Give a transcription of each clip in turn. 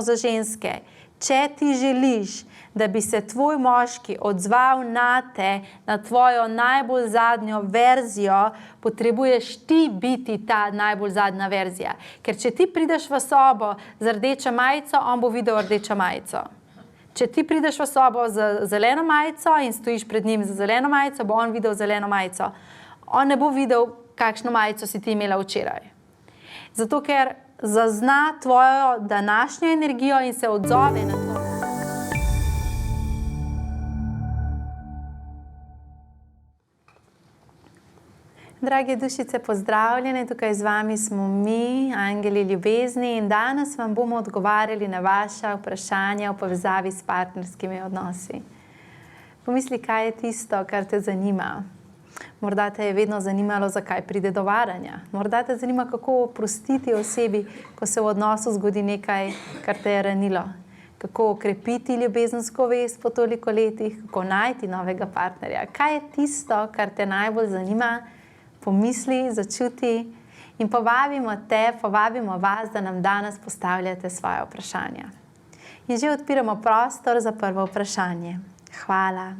za ženske. Če ti želiš, da bi se tvoj moški odzval na te, na tvojo najbolj zadnjo verzijo, potrebuješ ti biti ta najbolj zadnja verzija. Ker če ti prideš v sobo z rdečo majico, on bo videl rdečo majico. Če ti prideš v sobo z zeleno majico in stojiš pred njim z zeleno majico, bo on videl zeleno majico. On ne bo videl, kakšno majico si ti imela včeraj. Zato, ker zazna tvojo današnjo energijo in se odzove na to. Drage dušice, pozdravljene, tukaj z vami smo mi, angeli ljubezni, in danes vam bomo odgovarjali na vaša vprašanja v povezavi s partnerskimi odnosi. Pomisli, kaj je tisto, kar te zanima. Morda te je vedno zanimalo, zakaj pride do varanja. Morda te zanima, kako oprostiti osebi, ko se v odnosu zgodi nekaj, kar te je ranilo. Kako okrepiti ljubezensko vez po toliko letih, kako najti novega partnerja. Kaj je tisto, kar te najbolj zanima? Pomisli, začuti in povabimo te, povabimo vas, da nam danes postavljate svoje vprašanja. In že odpiramo prostor za prvo vprašanje. Hvala.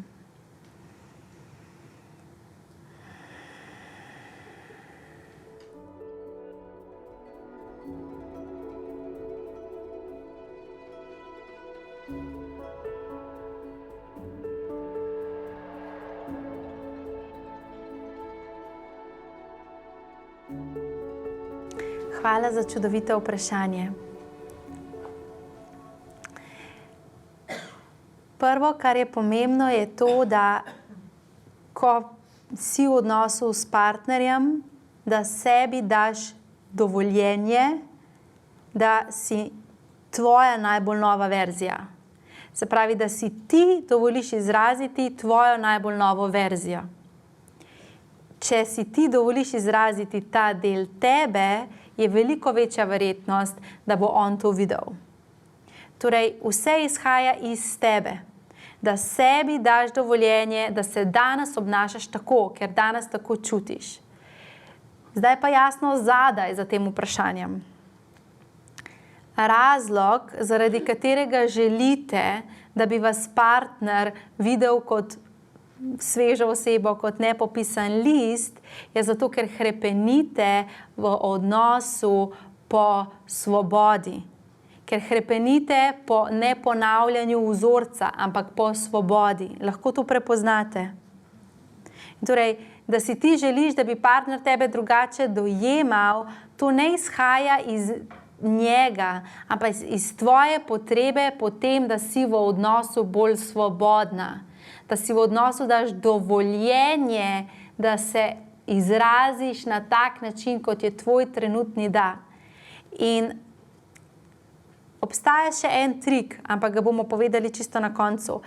Hvala za čudovito vprašanje. Prvo, kar je pomembno, je to, da ko si v odnosu s partnerjem, da sebi daš dovoljenje, da si tvoja najbolj nova verzija. Se pravi, da si ti dovoliš izraziti tvojo najbolj novo verzijo. Če si ti dovoliš izraziti ta del tebe, je veliko večja verjetnost, da bo on to videl. Torej, vse izhaja iz tebe. Da sebi daš dovoljenje, da se danes obnašaš tako, ker danes tako čutiš. Zdaj pa jasno zadaj za tem vprašanjem. Razlog, zaradi katerega želite, da bi vas partner videl kot svežo osebo, kot nepopisan list, je zato, ker hrepenite v odnosu po svobodi. Ker hrepenite po neponavljanju vzorca, ampak po svobodi. Lahko to prepoznate. Torej, da si ti želiš, da bi partner tebe drugače dojemal, to ne izhaja iz njega, ampak iz tvoje potrebe po tem, da si v odnosu bolj svobodna. Da si v odnosu daš dovoljenje, da se izraziš na tak način, kot je tvoj trenutni da. In obstaja še en trik, ampak ga bomo povedali čisto na koncu.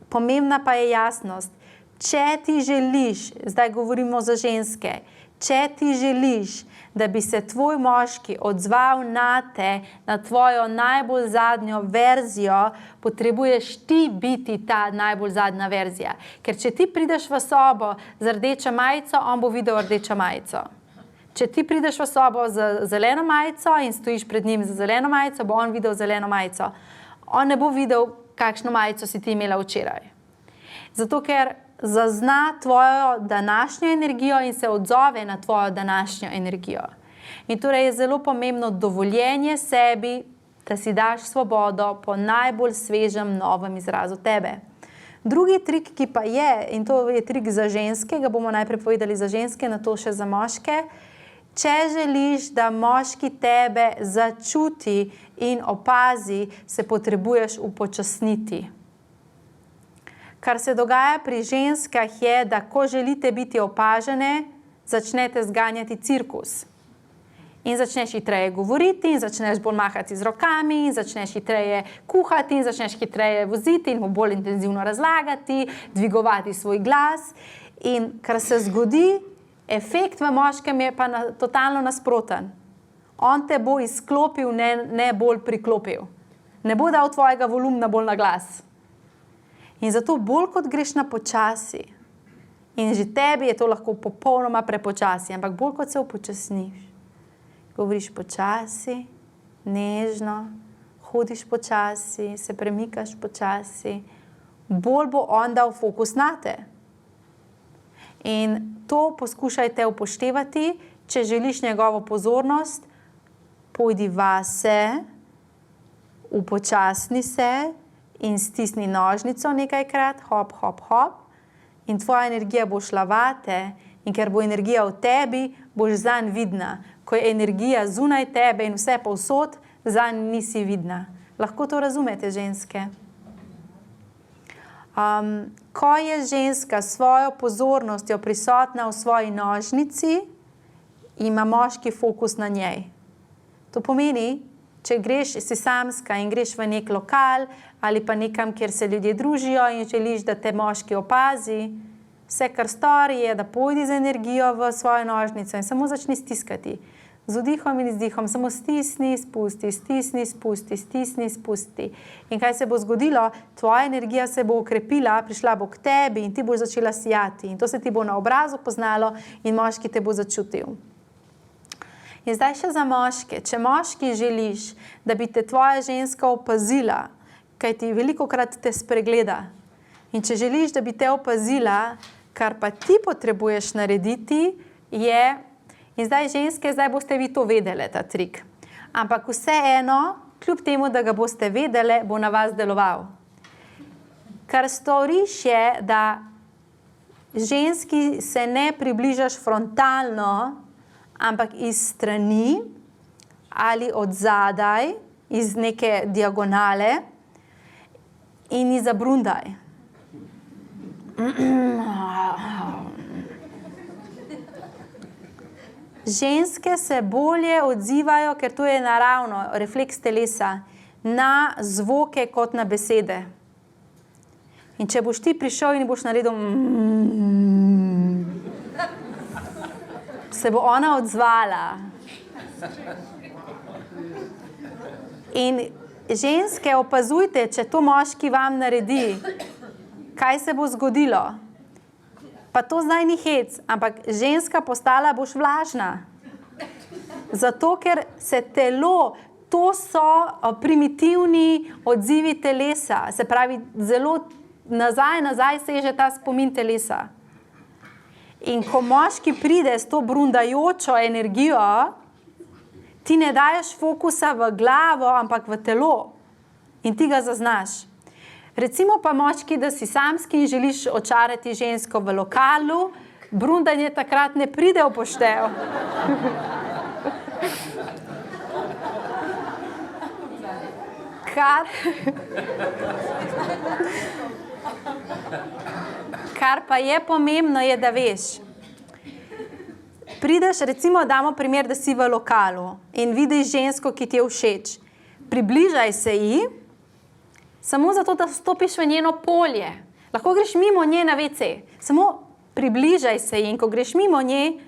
Pomembna pa je jasnost. Če ti želiš, zdaj govorimo za ženske, če ti želiš, da bi se tvoj moški odzval na te, na tvojo najbolj zadnjo verzijo, potrebuješ ti biti ta najbolj zadnja verzija. Ker če ti prideš v sobo z rdečo majico, on bo videl rdečo majico. Če ti prideš v sobo z zeleno majico in stojiš pred njim z zeleno majico, bo on videl zeleno majico. On ne bo videl, kakšno majico si ti imela včeraj. Zato, ker zazna tvojo današnjo energijo in se odzove na tvojo današnjo energijo. In torej je zelo pomembno dovoljenje sebi, da si daš svobodo po najbolj svežem novem izrazu tebe. Drugi trik, ki pa je, in to je trik za ženske, ga bomo najprej povedali za ženske, nato še za moške. Če želiš, da moški tebe začuti in opazi, se potrebuješ upočasniti. Kar se dogaja pri ženskah je, da ko želite biti opažene, začnete zganjati cirkus. In začneš hitreje govoriti, in začneš bolj mahati z rokami, in začneš hitreje kuhati, in začneš hitreje voziti in bolj intenzivno razlagati, dvigovati svoj glas. In kar se zgodi, efekt v moškem je pa totalno nasproten. On te bo izklopil, ne bolj priklopil. Ne bo dal tvojega volumna bolj na glas. In zato bolj kot greš na počasi, in že tebi je to lahko popolnoma prepočasi, ampak bolj kot se upočasniš, govoriš počasi, nežno, hodiš počasi, se premikaš počasi, bolj bo on dal fokus nate. In to poskušajte upoštevati, če želiš njegovo pozornost, pojdi vase, upočasni se in stisni nožnico nekajkrat, hop, hop, hop, in tvoja energija bo šla vate, in ker bo energija v tebi, boš zanj vidna. Ko je energija zunaj tebe in vse povsod, zanj nisi vidna. Lahko to razumete, ženske? Ko je ženska svojo pozornostjo prisotna v svoji nožnici, ima moški fokus na njej. To pomeni, če greš, si samska in greš v nek lokal ali pa nekam, kjer se ljudje družijo in želiš, da te moški opazi, vse, kar stori, je, da pojdi z energijo v svojo nožnico in samo začni stiskati. Z vdihom in izdihom samo stisni, spusti, stisni, spusti, stisni, spusti. In kaj se bo zgodilo? Tvoja energija se bo okrepila, prišla bo k tebi in ti boš začela sijati. In to se ti bo na obrazu poznalo in moški te bo začutil. In zdaj še za moške. Če moški želiš, da bi te tvoja ženska opazila, kaj ti velikokrat te spregleda. In če želiš, da bi te opazila, kar pa ti potrebuješ narediti, je, in zdaj ženske, zdaj boste vi to vedele, ta trik. Ampak vseeno, kljub temu, da ga boste vedele, bo na vas deloval. Kar storiš je, da ženski se ne približaš frontalno, ampak iz strani ali od zadaj, iz neke diagonale in ji zabrundaj. Ženske se bolje odzivajo, ker to je naravno, refleks telesa, na zvoke kot na besede. In če boš ti prišel in boš naredil se bo ona odzvala. In ženske, opazujte, če to moški vam naredi, kaj se bo zgodilo. Pa to zdaj ni hec, ampak ženska postala boš vlažna. Zato, ker se telo, to so primitivni odzivi telesa, se pravi, zelo nazaj seže ta spomin telesa. In ko moški pride s to brundajočo energijo, ti ne daješ fokusa v glavo, ampak v telo. In ti ga zaznaš. Recimo pa moški, da si samski in želiš očarati žensko v lokalu, brundanje takrat ne pride v poštev. Kar pa je pomembno, je, da veš. Prideš, recimo, damo primer, da si v lokalu in vidiš žensko, ki ti je všeč. Približaj se ji, samo zato, da stopiš v njeno polje. Lahko greš mimo nje na WC. Samo približaj se ji in ko greš mimo nje,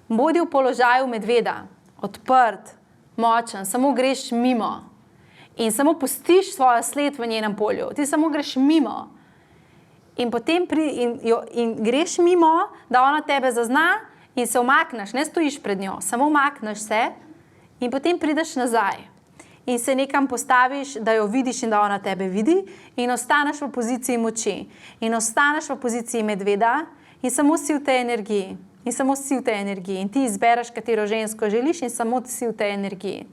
bodi v položaju medveda. Odprt, močen, samo greš mimo. In samo pustiš svojo sled v njenem polju. Ti samo greš mimo. In potem greš mimo, da ona tebe zazna in se umakneš, ne stojiš pred njo, samo umakneš se in potem prideš nazaj. In se nekam postaviš, da jo vidiš in da ona tebe vidi in ostaneš v poziciji moči. In ostaneš v poziciji medveda in samo si v tej energiji. In samo si v tej energiji. In ti izbereš, katero žensko želiš in samo si v tej energiji.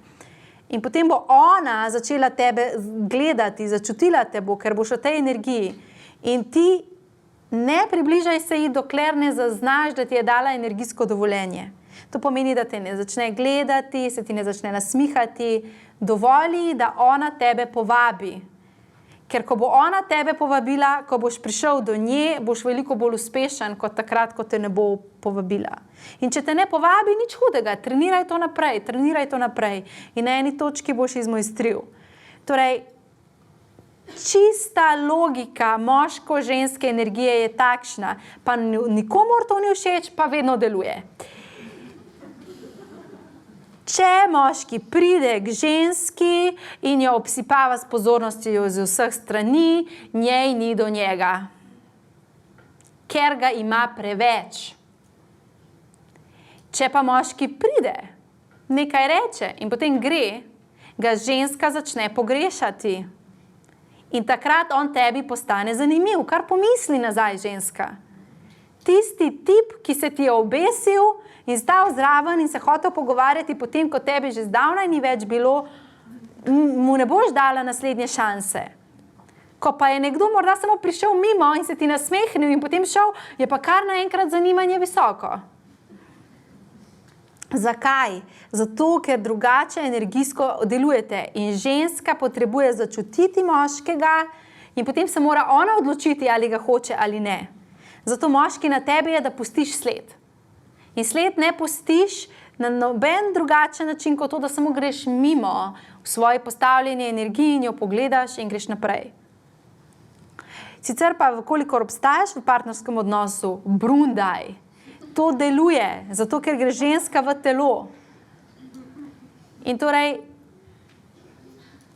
In potem bo ona začela tebe gledati, začutila te bo, ker boš v tej energiji. In ti ne približaj se ji, dokler ne zaznaš, da ti je dala energijsko dovoljenje. To pomeni, da te ne začne gledati, se ti ne začne nasmihati, dovoli, da ona tebe povabi. Ker ko bo ona tebe povabila, ko boš prišel do nje, boš veliko bolj uspešen, kot takrat, ko te ne bo povabila. In če te ne povabi, nič hudega, treniraj to naprej. In na eni točki boš izmojstril. Torej, čista logika moško-ženske energije je takšna, pa nikomor to ni všeč, pa vedno deluje. Če moški pride k ženski in jo obsipava s pozornostjo z vseh strani, njej ni do njega. Ker ga ima preveč. Če pa moški pride, nekaj reče in potem gre, ga ženska začne pogrešati. In takrat on tebi postane zanimiv. Kar pomisli nazaj, ženska. Tisti tip, ki se ti je obesil in stal zraven in se hotel pogovarjati potem, ko tebi že zdavnaj ni več bilo, mu ne boš dala naslednje šanse. Ko pa je nekdo morda samo prišel mimo in se ti nasmehnil in potem šel, je pa kar naenkrat zanimanje visoko. Zakaj? Zato, ker drugače energijsko delujete in ženska potrebuje začutiti moškega in potem se mora ona odločiti, ali ga hoče ali ne. Zato moški na tebi je, da pustiš sled. In sled ne pustiš na noben drugačen način, kot to, da samo greš mimo v svoji postavljeni energiji in jo pogledaš in greš naprej. Sicer pa, kolikor obstajaš v partnerskem odnosu, brundaj. To deluje, zato ker gre ženska v telo. In torej,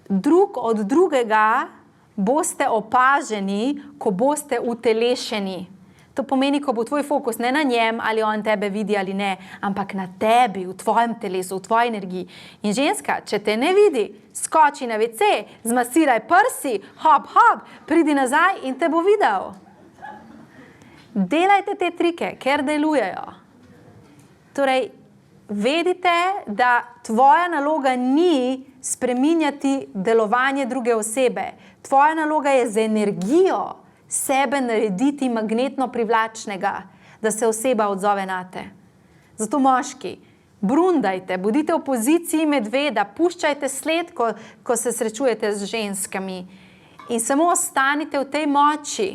drug od drugega boste opaženi, ko boste utelešeni. To pomeni, ko bo tvoj fokus ne na njem, ali on tebe vidi ali ne, ampak na tebi, v tvojem telesu, v tvoji energiji. In ženska, če te ne vidi, skoči na WC, zmasiraj prsi, hop, hop, pridi nazaj in te bo videl. Delajte te trike, ker delujejo. Torej, vedite, da tvoja naloga ni spreminjati delovanje druge osebe. Tvoja naloga je z energijo sebe narediti magnetno privlačnega, da se oseba odzove nate. Zato moški, brundajte, bodite v poziciji medveda, puščajte sled, ko se srečujete z ženskami in samo ostanite v tej moči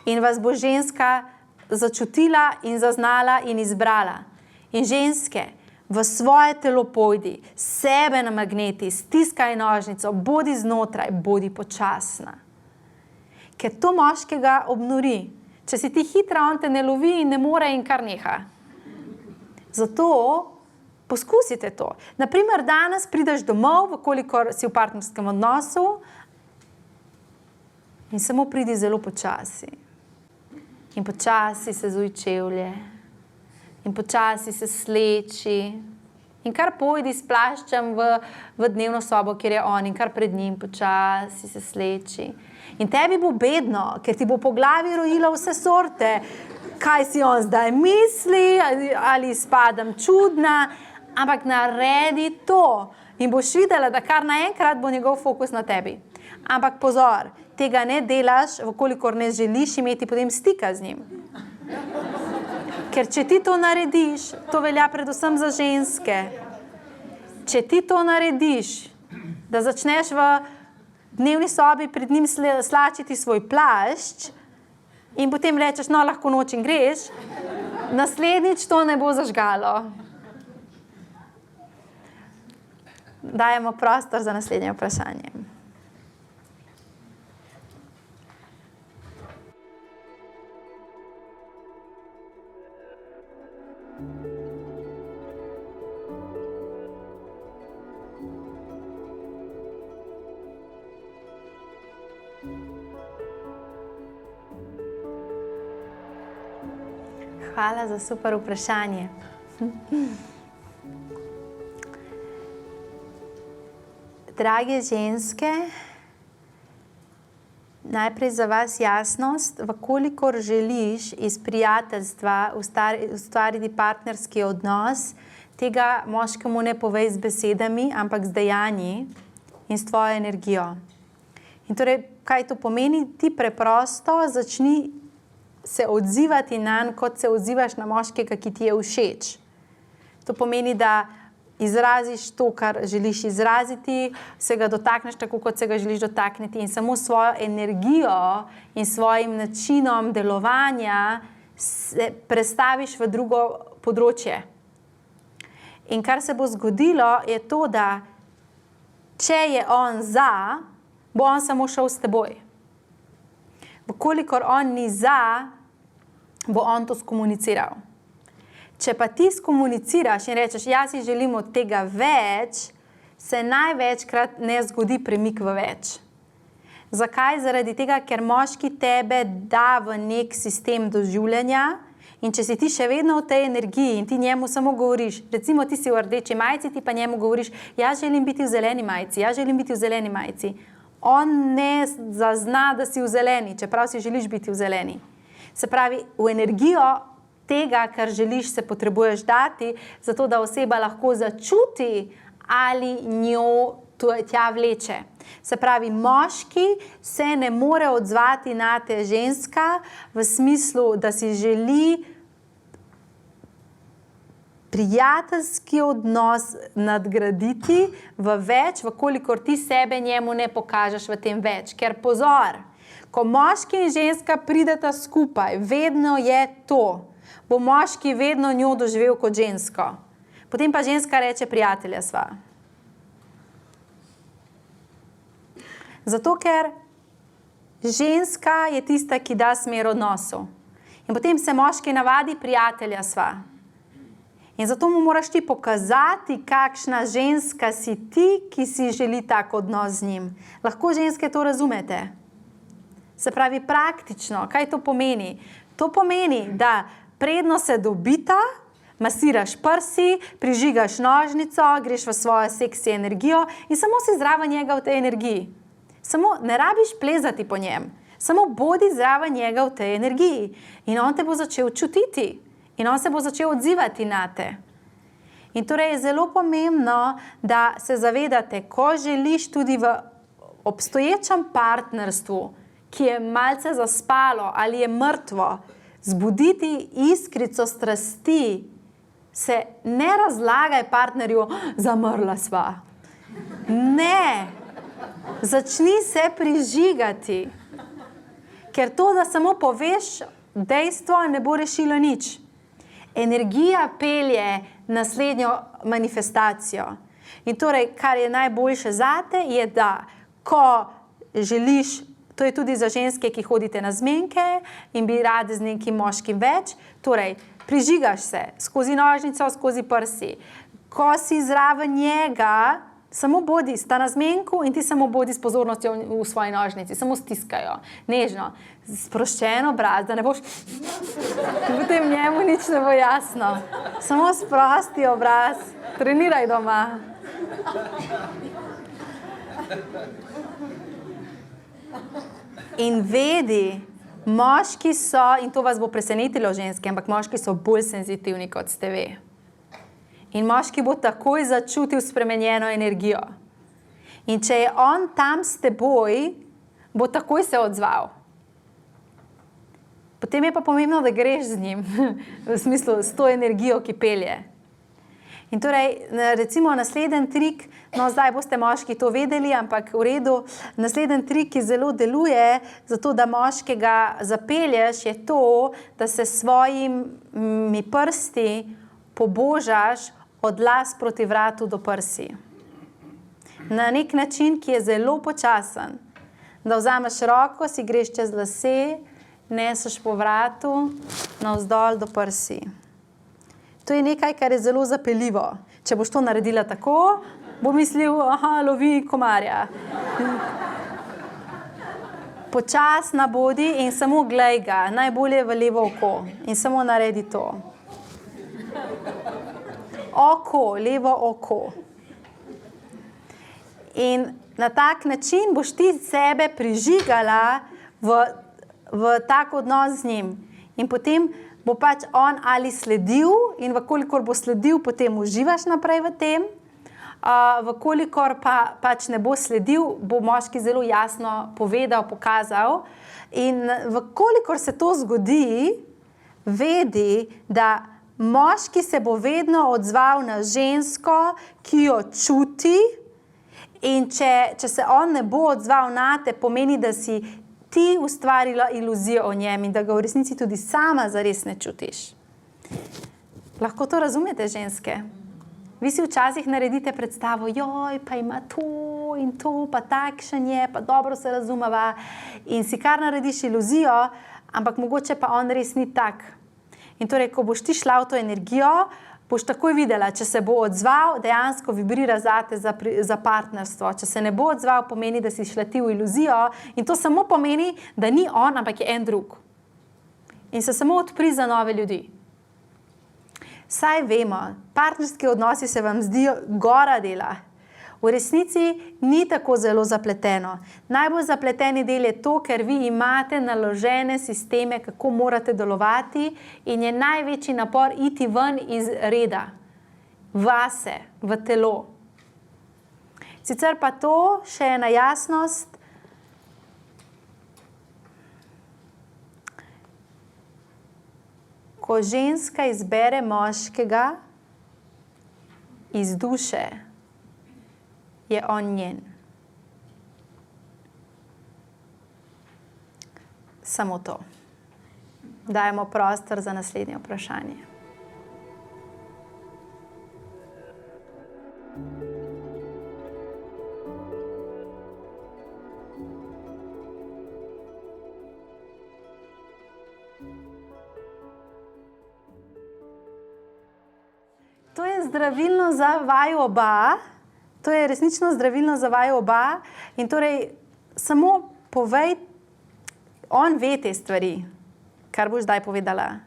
in vas bo ženska začutila in zaznala in izbrala. In ženske, v svoje telo pojdi, sebe namagneti, stiskaj nožnico, bodi znotraj, bodi počasna. Ker to moškega obnori. Če si ti hitra, on te ne lovi in ne more in kar neha. Zato poskusite to. Naprimer, danes prideš domov, kolikor si v partnerskem odnosu in samo pridi zelo počasi. In počasi se zuj čevlje. In počasi se sleči. In kar pojdi s plaščem v dnevno sobo, kjer je on, in kar pred njim počasi se sleči. In tebi bo bedno, ker ti bo po glavi rojilo vse sorte, kaj si on zdaj misli, ali spadam čudna, ampak naredi to. In boš videla, da kar naenkrat bo njegov fokus na tebi. Ampak pozor, tega ne delaš, vkolikor ne želiš imeti potem stika z njim. Ker če ti to narediš, to velja predvsem za ženske. Če ti to narediš, da začneš v dnevni sobi pred njim slačiti svoj plašč in potem rečeš, no, lahko noč in greš, naslednjič to ne bo zažgalo. Dajemo prostor za naslednje vprašanje. Hvala za super vprašanje. Drage ženske, najprej za vas jasnost, vkolikor želiš iz prijateljstva ustvariti partnerski odnos, tega moškemu ne povej z besedami, ampak z dejanji in s tvojo energijo. In torej, kaj to pomeni? Ti preprosto začni se odzivati nanj, kot se odzivaš na moškega, ki ti je všeč. To pomeni, da izraziš to, kar želiš izraziti, se ga dotakneš tako, kot se ga želiš dotakniti in samo svojo energijo in svojim načinom delovanja se prestaviš v drugo področje. In kar se bo zgodilo, je to, da če je on za, bo on samo šel s teboj. Vkolikor on ni za, bo on to skomuniciral. Če pa ti skomuniciraš in rečeš, jaz si želim od tega več, se največkrat ne zgodi premik v več. Zakaj? Zaradi tega, ker moški tebe da v nek sistem doživljanja In če si ti še vedno v tej energiji in ti njemu samo govoriš, recimo ti si v rdeči majici, ti pa njemu govoriš, jaz želim biti v zeleni majici, jaz želim biti v zeleni majici. On ne zazna, da si v zeleni, čeprav si želiš biti v zeleni. Se pravi, v energijo tega, kar želiš, se potrebuješ dati, zato da oseba lahko začuti, ali njo tja vleče. Se pravi, moški se ne more odzvati na te ženska v smislu, da si želi prijateljski odnos nadgraditi v več, vkolikor ti sebe njemu ne pokažeš v tem več. Ker pozor, ko moški in ženska prideta skupaj, vedno je to, bo moški vedno njo doživel kot žensko. Potem pa ženska reče, prijatelja sva. Zato, ker ženska je tista, ki da smer odnosu. In potem se moški navadi, prijatelja sva. In zato mu moraš ti pokazati, kakšna ženska si ti, ki si želi tak odnos z njim. Lahko ženske to razumete. Se pravi, praktično, kaj to pomeni? To pomeni, da predno se dobita, masiraš prsi, prižigaš nožnico, greš v svojo seksi energijo in samo si zraven njega v tej energiji. Samo ne rabiš plezati po njem, samo bodi zraven njega v tej energiji in on te bo začel čutiti in on se bo začel odzivati na te. In torej je zelo pomembno, da se zavedate, ko želiš tudi v obstoječem partnerstvu, ki je malce zaspalo ali je mrtvo, zbuditi iskrico strasti, se ne razlagaj partnerju, zamrla sva. Ne! Začni se prižigati, ker to, da samo poveš dejstvo, ne bo rešilo nič. Energija pelje naslednjo manifestacijo. In torej, kar je najboljše zate, je, da ko želiš, to je tudi za ženske, ki hodite na zmenke in bi radi z nekim moškim več, torej, prižigaš se skozi nožnico, skozi prsi. Ko si zraven njega, samo bodi, sta na zmenku in ti samo bodi s pozornostjo v svoji nožnici, samo stiskajo, nežno, sproščen obraz, da ne boš, potem njemu nič ne bo jasno. Samo sprosti obraz, treniraj doma. In vedi, moški so, in to vas bo presenetilo ženske, ampak moški so bolj senzitivni, kot ste vi. In moški bo takoj začutil spremenjeno energijo. In če je on tam s teboj, bo takoj se odzval. Potem je pa pomembno, da greš z njim, v smislu s to energijo, ki pelje. In torej, recimo naslednji trik, no zdaj boste moški to vedeli, ampak v redu, naslednji trik, ki zelo deluje, zato da moškega zapelješ, je to, da se svojimi prsti pobožaš od las proti vratu do prsi. Na nek način, ki je zelo počasen. Da vzameš roko, si greš čez lase, neseš po vratu, navzdol do prsi. To je nekaj, kar je zelo zapeljivo. Če boš to naredila tako, bo mislil, aha, lovi komarja. Počasna bodi in samo glej ga, najbolje v levo oko in samo naredi to. Oko, levo oko. In na tak način boš ti sebe prižigala v tak odnos z njim. In potem bo pač on ali sledil in vkolikor bo sledil, potem uživaš naprej v tem. Vkolikor pa pač ne bo sledil, bo moški zelo jasno povedal, pokazal. In vkolikor se to zgodi, vedi, da moški se bo vedno odzval na žensko, ki jo čuti, in če se on ne bo odzval na te, pomeni, da si ti ustvarila iluzijo o njem in da ga v resnici tudi sama zares ne čutiš. Lahko to razumete, ženske? Vi si včasih naredite predstavo, joj, pa ima to in to, pa takšen je, pa dobro se razumeva in si kar narediš iluzijo, ampak mogoče pa on res ni tak. In torej, ko boš ti šla v to energijo, boš takoj videla, če se bo odzval, dejansko vibrira zate za partnerstvo. Če se ne bo odzval, pomeni, da si šla ti v iluzijo in to samo pomeni, da ni on, ampak je en drug. in se samo odpri za nove ljudi. Saj vemo, partnerski odnosi se vam zdijo gora dela. V resnici ni tako zelo zapleteno. Najbolj zapleteni del je to, ker vi imate naložene sisteme, kako morate delovati in je največji napor iti ven iz reda, vase, v telo. Sicer pa to še ena jasnost, ko ženska izbere moškega iz duše, je on njen. Samo to. Dajemo prostor za naslednje vprašanje. To je zdravilno za vaju oba. To je resnično zdravilno za vaju oba. In torej, samo povej, on ve te stvari, kar boš zdaj povedala.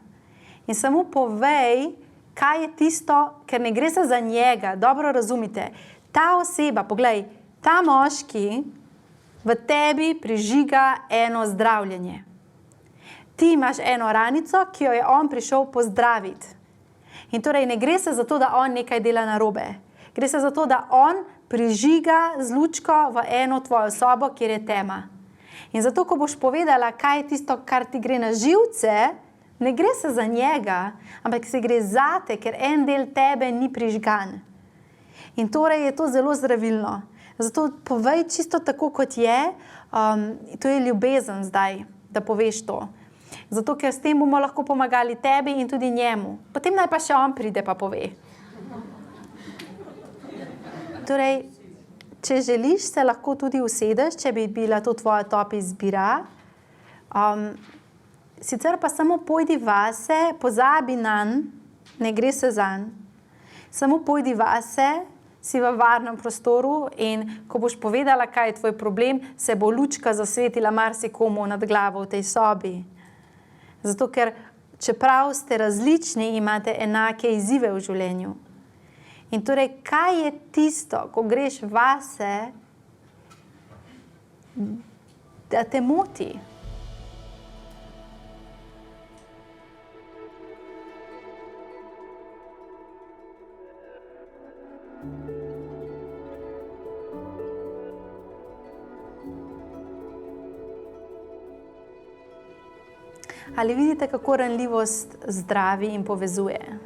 In samo povej, kaj je tisto, ker ne gre se za njega, dobro razumite. Ta oseba, poglej, ta moški v tebi prižiga eno zdravljenje. Ti imaš eno ranico, ki jo je on prišel pozdraviti. In torej ne gre se za to, da on nekaj dela narobe. Gre se za to, da on prižiga z lučko v eno tvojo sobo, kjer je tema. In zato, ko boš povedala, kaj je tisto, kar ti gre na živce, ne gre se za njega, ampak se gre zate, ker en del tebe ni prižgan. In torej je to zelo zdravilno. Zato povej čisto tako, kot je. To je ljubezen zdaj, da poveš to. Zato, ker s tem bomo lahko pomagali tebi in tudi njemu. Potem naj pa še on pride pa pove. Torej, če želiš, se lahko tudi usedeš, če bi bila to tvoja top izbira. Sicer pa samo pojdi vase, pozabi nanj, ne gre se zanj. Samo pojdi vase, si v varnem prostoru in ko boš povedala, kaj je tvoj problem, se bo lučka zasvetila marsikomu nad glavo v tej sobi. Zato, ker čeprav ste različni, imate enake izzive v življenju. In torej, kaj je tisto, ko greš vase, da te moti? Ali vidite, kako ranljivost zdravi in povezuje?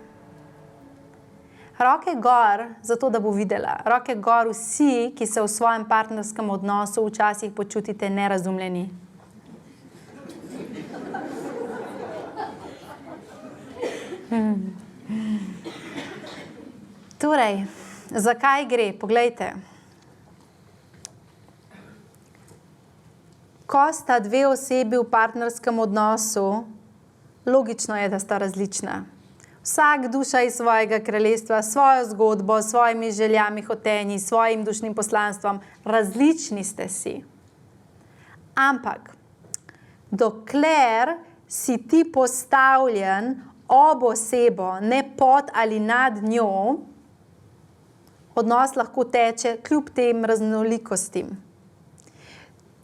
Roke gor, zato da bo videla. Roke gor vsi, ki se v svojem partnerskem odnosu včasih počutite nerazumljeni. Torej, zakaj gre? Poglejte. Ko sta dve osebi v partnerskem odnosu, logično je, da sta različna. Vsak duša iz svojega kraljestva, svojo zgodbo, svojimi željami, hotenji, svojim dušnim poslanstvom, različni ste si. Ampak, dokler si ti postavljen ob osebo, ne pod ali nad njo, odnos lahko teče kljub tem raznolikostim.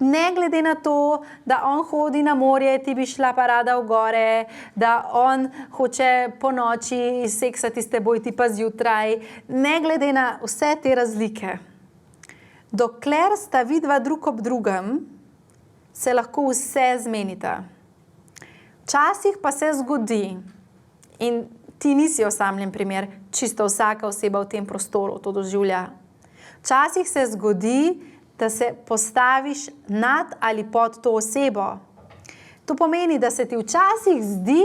Ne glede na to, da on hodi na morje, ti bi šla pa rada v gore, da on hoče po noči seksati s teboj, ti pa zjutraj. Ne glede na vse te razlike. Dokler sta vidva drug ob drugem, se lahko vse zmenita. Včasih pa se zgodi, in ti nisi osamljen primer, čisto vsaka oseba v tem prostoru to doživlja. Včasih se zgodi, da se postaviš nad ali pod to osebo. To pomeni, da se ti včasih zdi,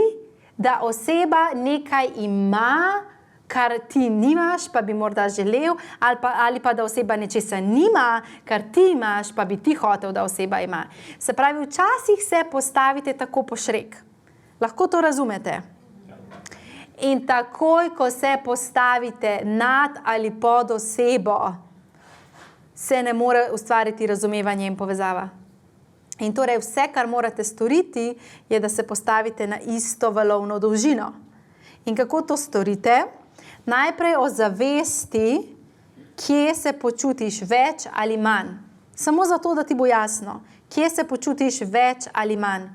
da oseba nekaj ima, kar ti nimaš, pa bi morda želel, ali pa da oseba nečesa nima, kar ti imaš, pa bi ti hotel, da oseba ima. Se pravi, včasih se postavite tako pošrek. Lahko to razumete? In takoj, ko se postavite nad ali pod osebo, se ne more ustvariti razumevanje in povezava. In torej vse, kar morate storiti, je, da se postavite na isto valovno dolžino. In kako to storite? Najprej ozavesti, kje se počutiš več ali manj. Samo zato, da ti bo jasno, kje se počutiš več ali manj.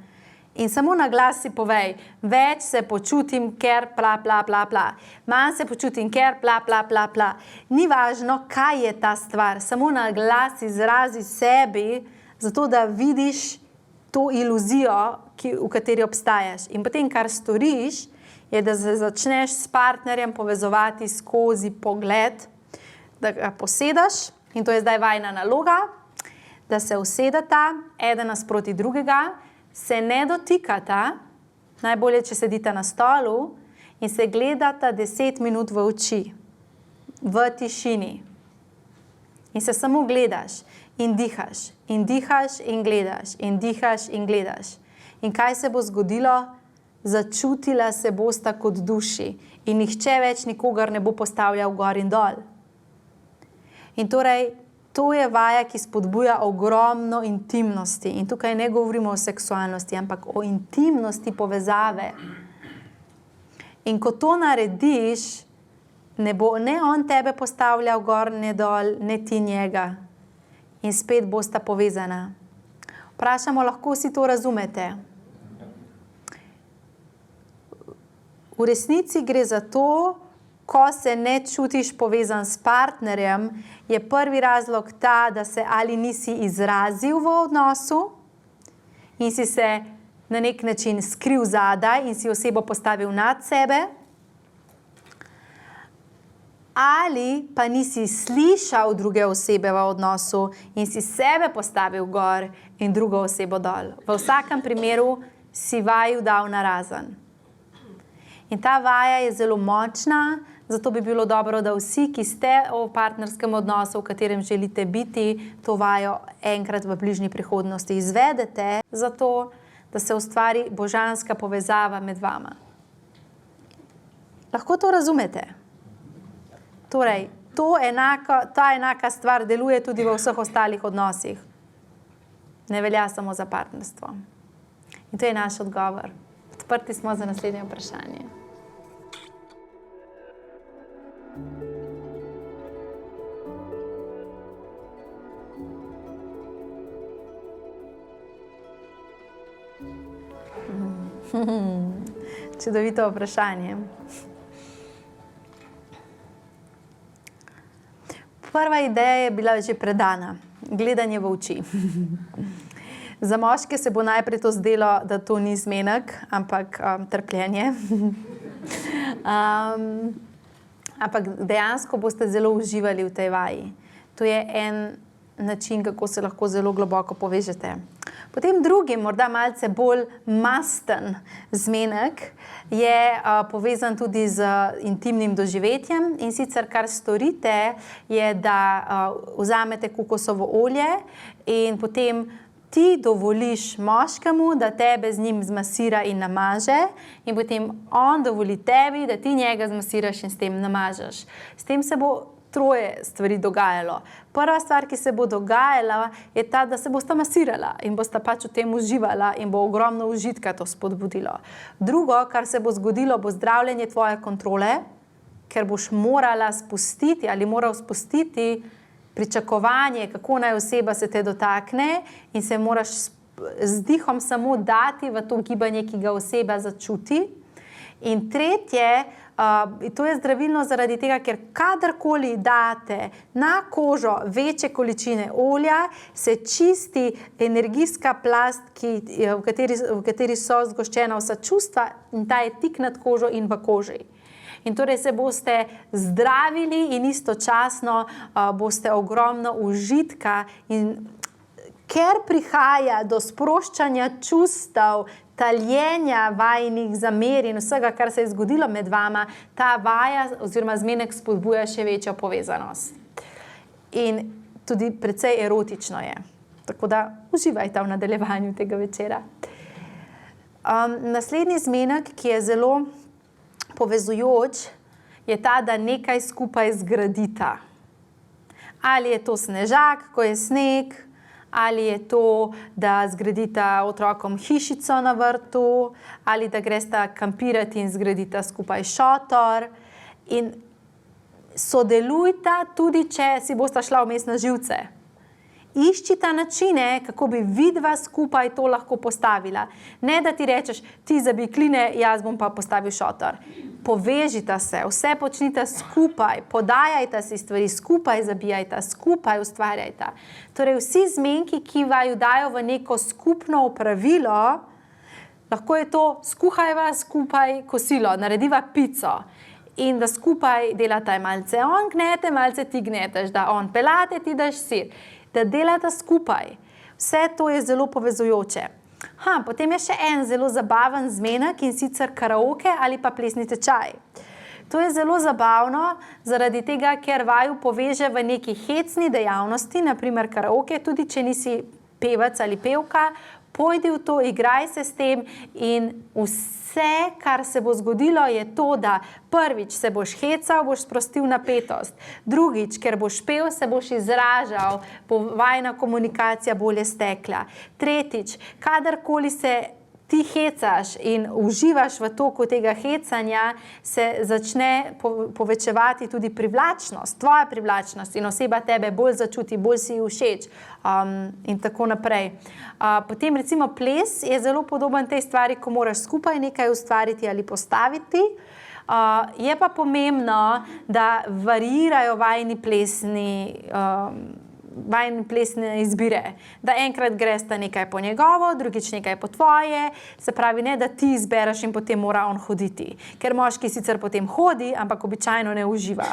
In samo na glas si povej, več se počutim, ker bla, bla, bla, bla. Manj se počutim, ker bla, bla, bla, bla. Ni važno, kaj je ta stvar. Samo na glas izrazi sebi, zato da vidiš to iluzijo, v kateri obstajaš. In potem, kar storiš, je, da se začneš s partnerjem povezovati skozi pogled, da ga posedaš, in to je zdaj vajna naloga, da se usedeta, eden nasproti drugega, se ne dotikata, najbolje, če sedita na stolu, in se gledata 10 minut v oči, v tišini. In se samo gledaš in dihaš, in dihaš in gledaš, in dihaš in gledaš. In kaj se bo zgodilo? Začutila se bosta kot duši in nihče več nikogar ne bo postavljal gor in dol. In torej, to je vaja, ki spodbuja ogromno intimnosti. In tukaj ne govorimo o seksualnosti, ampak o intimnosti povezave. In ko to narediš, ne bo ne on tebe postavljal gor, ne dol, ne ti njega. In spet bosta povezana. Vprašamo, lahko si to razumete? V resnici gre za to, ko se ne čutiš povezan s partnerjem, je prvi razlog ta, da se ali nisi izrazil v odnosu in si se na nek način skril zadaj in si osebo postavil nad sebe, ali pa nisi slišal druge osebe v odnosu in si sebe postavil gor in drugo osebo dol. V vsakem primeru si vaju dal narazen. In ta vaja je zelo močna, zato bi bilo dobro, da vsi, ki ste v partnerskem odnosu, v katerem želite biti, to vajo enkrat v bližnji prihodnosti izvedete, zato da se ustvari božanska povezava med vama. Lahko to razumete? Torej, ta enaka stvar deluje tudi v vseh ostalih odnosih. Ne velja samo za partnerstvo. In to je naš odgovor. Odprti smo za naslednje vprašanje. Čudovito vprašanje. Prva ideja je bila že predana. Gledanje v oči. Za moške se bo najprej to zdelo, da to ni zmenek, ampak trpljenje. Ampak dejansko boste zelo uživali v tej vaji. To je en način, kako se lahko zelo globoko povežete. Potem drugi, morda malce bolj masten zmenek, je povezan tudi z intimnim doživetjem. In sicer, kar storite, je, da vzamete kokosovo olje in potem ti dovoliš moškemu, da tebe z njim zmasira in namaže, in potem on dovoli tebi, da ti njega zmasiraš in s tem namažeš. S tem se bo troje stvari dogajalo. Prva stvar, ki se bo dogajala, je ta, da se bosta masirala in bosta pač v tem uživala in bo ogromno užitka to spodbudilo. Drugo, kar se bo zgodilo, bo zdravljenje tvoje kontrole, ker boš morala spustiti ali moral spustiti pričakovanje, kako naj oseba se te dotakne, in se moraš z dihom samo dati v to gibanje, ki ga oseba začuti. In tretje, to je zdravilno zaradi tega, ker kadarkoli date na kožo večje količine olja, se čisti energijska plast, v kateri so zgoščena vsa čustva, in ta je tik nad kožo in v koži. In torej se boste zdravili in istočasno boste ogromno užitka. In ker prihaja do sproščanja čustev, taljenja vajnih zamer in vsega, kar se je zgodilo med vama, ta vaja oziroma zmenek spodbuja še večjo povezanost. In tudi precej erotično je. Tako da uživajte v nadaljevanju tega večera. Naslednji zmenek, ki je zelo povezujoč, je ta, da nekaj skupaj zgradita. Ali je to snežak, ko je sneg, ali je to, da zgradita otrokom hišico na vrtu, ali da gresta kampirati in zgradita skupaj šotor. In sodelujta tudi, če si bosta šla vmes na živce. Iščita načine, kako bi vidva skupaj to lahko postavila. Ne, da ti rečeš, ti zabij kline, jaz bom pa postavil šotor. Povežita se, vse počnite skupaj, podajajta si stvari, skupaj zabijajta, skupaj ustvarjajta. Torej, vsi zmenki, ki vaju dajo v neko skupno opravilo, lahko je to skuhajva skupaj kosilo, narediva pico. In da skupaj delata malce on gnete, malce ti gneteš, da on pelate, ti daš sir. Da delata skupaj. Vse to je zelo povezujoče. Potem je še en zelo zabaven zmenek, in sicer karaoke ali pa plesni tečaj. To je zelo zabavno, zaradi tega, ker vaju poveže v neki hecni dejavnosti, naprimer karaoke, tudi če nisi pevec ali pevka, pojdi v to, igraj se s tem in vse, kar se bo zgodilo, je to, da prvič se boš hecal, boš sprostil napetost. Drugič, ker boš pel, se boš izražal, bo vajna komunikacija bolje stekla. Tretjič, kadarkoli se ti hecaš in uživaš v toku tega hecanja, se začne povečevati tudi privlačnost, tvoja privlačnost in oseba tebe bolj začuti, bolj si ji všeč in tako naprej. Potem recimo ples je zelo podoben tej stvari, ko moraš skupaj nekaj ustvariti ali postaviti. Je pa pomembno, da variirajo vajni plesne izbire. Da enkrat gresta nekaj po njegovo, drugič nekaj po tvoje, se pravi, ne da ti izbereš in potem mora on hoditi. Ker moški sicer potem hodi, ampak običajno ne uživa.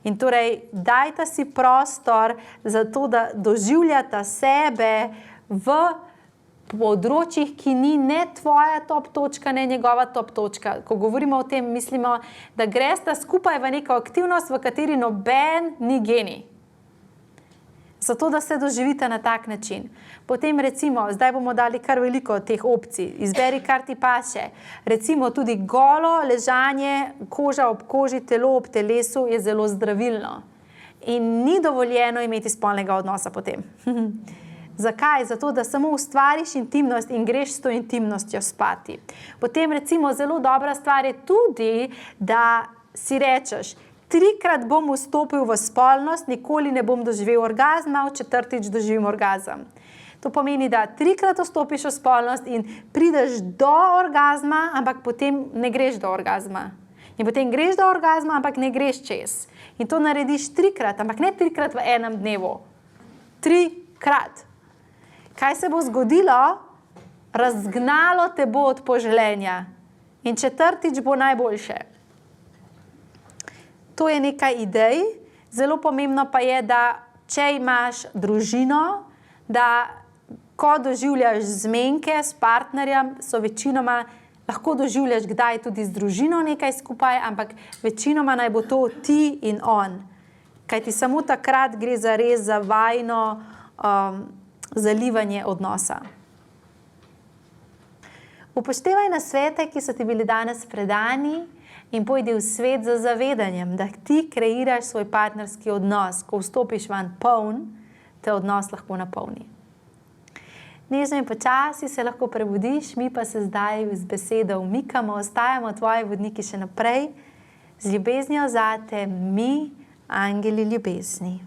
In torej, dajta si prostor za to, da doživljata sebe v področjih, ki ni ne tvoja top točka, ne njegova top točka. Ko govorimo o tem, mislimo, da gresta skupaj v neko aktivnost, v kateri noben ni genij. Zato, da se doživite na tak način. Potem recimo, zdaj bomo dali kar veliko teh opcij, izberi, kar ti paše. Recimo tudi golo ležanje, koža ob koži, telo ob telesu je zelo zdravilno. In ni dovoljeno imeti spolnega odnosa potem. Zakaj? Zato, da samo ustvariš intimnost in greš s to intimnostjo spati. Potem recimo zelo dobra stvar je tudi, da si rečeš, 3-krat bom vstopil v spolnost, nikoli ne bom doživel orgazma, v 4. doživim orgazem. To pomeni, da 3-krat vstopiš v spolnost in prideš do orgazma, ampak potem ne greš do orgazma. In potem greš do orgazma, ampak ne greš čez. In to narediš 3-krat, ampak ne 3-krat v enem dnevu. 3-krat. Kaj se bo zgodilo? Razgnalo te bo od poželenja. In 4. bo najboljše. To je nekaj idej. Zelo pomembno pa je, da če imaš družino, da ko doživljaš zmenke s partnerjem, so večinoma, lahko doživljaš kdaj tudi z družino nekaj skupaj, ampak večinoma naj bo to ti in on. Kajti samo takrat gre za res za vajno zalivanje odnosa. Upoštevaj nasvete, ki so ti bili danes predani, in pojdi v svet z zavedanjem, da ti kreiraš svoj partnerski odnos. Ko vstopiš van poln, te odnos lahko napolni. Nežno in počasi se lahko prebudiš, mi pa se zdaj z besedo umikamo, ostajamo tvoji vodniki še naprej, z ljubeznijo zate, mi, angeli ljubezni.